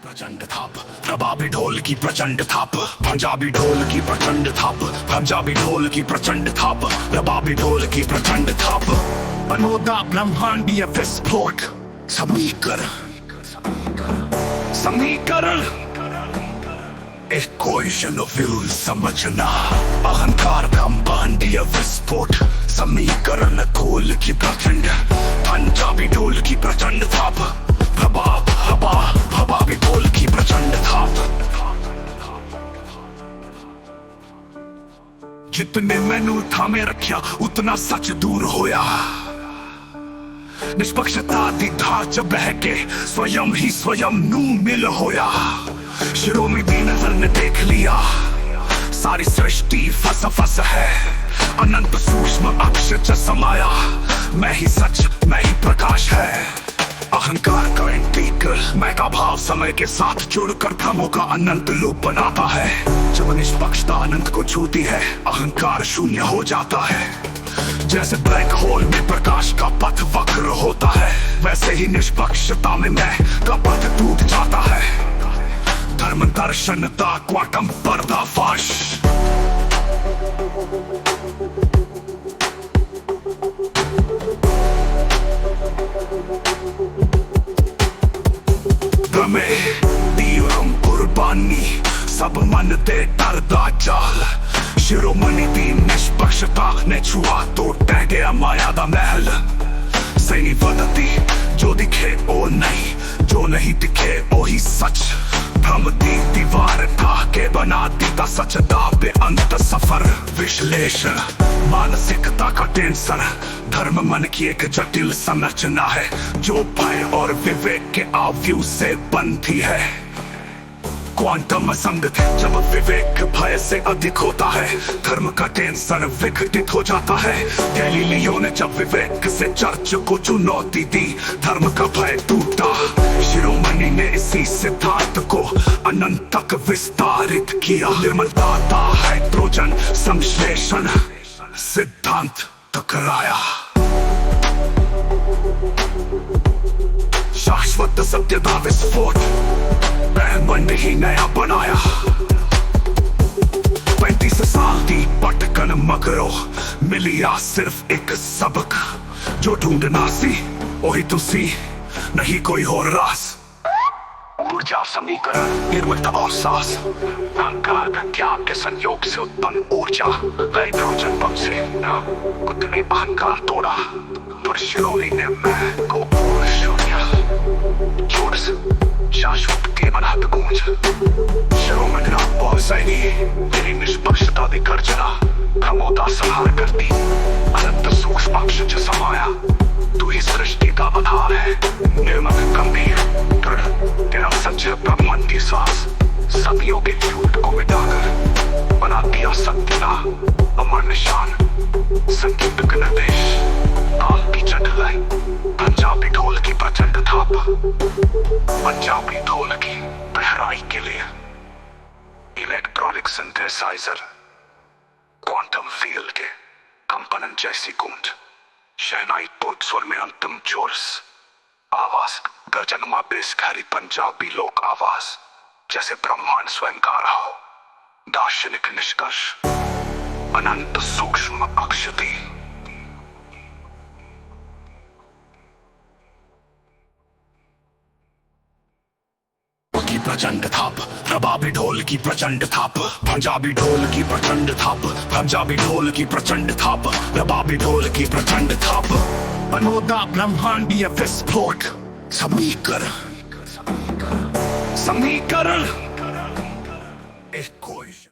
प्रचंड थाप रबाबी ढोल की प्रचंड थाप पंजाबी ढोल की प्रचंड थाप पंजाबी ढोल की प्रचंड थाप रबाबी ढोल की प्रचंड थाप बनोदा ब्रह्मांडीय विस्फोट समीकरण इक्वेशन ऑफ व्यूज समझना अहंकार ब्रह्मांडीय विस्फोट समीकरण ढोल की प्रचंड पंजाबी ढोल की प्रचंड थाप रबाबी ढोल की प्रचंड थाप। जितने मैनू थामे रखिया उतना सच दूर होया निष्पक्षता दी धार च बह के स्वयं ही स्वयं नू मिल होया शिरोमणि दी नजर ने देख लिया सारी सृष्टि फस फस है अनंत सूक्ष्म अक्षर च समाया मैं ही सच मैं ही प्रकाश है अहंकार का इंटीग्रल मैं का भाव समय के साथ जुड़कर भ्रमों का अनंत लूप बनाता है जब निष्पक्षता अनंत को छूती है अहंकार शून्य हो जाता है जैसे ब्लैक होल में प्रकाश का पथ वक्र होता है वैसे ही निष्पक्षता में मैं का पथ टूट जाता है धर्म दर्शनता क्वांटम पर्दाफाश। कुर्बानी सब मन दे डरदा जाल शिरोमणि दी निष्पक्षता ने छुआ तो टह गया माया दा महल सही वदती जो दिखे ओ नहीं जो नहीं दिखे ओ ही सच भ्रम दी दीवार ढा के बना दीता सच दा बेअंत सफर विश्लेषण मानसिकता का टेंशन धर्म मन की एक जटिल संरचना है जो भय और विवेक के आव्यूह से बनती है क्वांटम असंगत जब विवेक भय से अधिक होता है धर्म का टेंशन विघटित हो जाता है गैलीलियो ने जब विवेक से चर्च को चुनौती दी धर्म का भय टूटा शिरोमणि ने इसी सिद्धांत को अनंत तक विस्तारित किया निर्मलता हाइड्रोजन संश्लेषण सिद्धांत टकराया शाश्वत सत्यता विस्फोट ब्रह्मांड ही नया बनाया 35 साल दी पटकन मगरो मिलिया सिर्फ एक सबक जो ढूंढना सी वही तुसी नहीं कोई और रास ऊर्जा समीकरण निर्मलता और सांस अहंकार प्रत्याग के संयोग से उत्पन्न ऊर्जा हाइड्रोजन बम से खुद ने अहंकार तोड़ा पर शिरोमणि ने मैं को शून्य शाश्वत के अनहद गूंज शिरोमणि ना पहुंचाई तेरी निष्पक्षता दी गर्जना भ्रमोदा संहार करती अनंत सूक्ष्म अक्षर समाया तू ही सृष्टि का आधार है निर्मल गंभीर दृढ़ तेरा सच ब्रह्मांड की सांस सदियों के झूठ को मिटाकर बना दिया सत्य का अमर निशान संगीत निर्देश ताल की चढ़ाई पंजाबी ढोल की प्रचंड थाप पंजाबी ढोल की गहराई के लिए इलेक्ट्रॉनिक सिंथेसाइजर क्वांटम फील्ड के कंपन जैसी गूंज शहनाई बोध स्वर में अंतिम जोर्स आवाज दर्जनमा बेस गहरी पंजाबी लोक आवाज जैसे ब्रह्मांड स्वयं गा रहा हो दार्शनिक निष्कर्ष अनंत सूक्ष्म अक्षति प्रचंड थाप रबाबी ढोल की प्रचंड थाप पंजाबी ढोल की प्रचंड थाप पंजाबी ढोल की प्रचंड थाप रबाबी ढोल की प्रचंड थाप बनोदा ब्रह्मांडीय विस्फोट समीकरण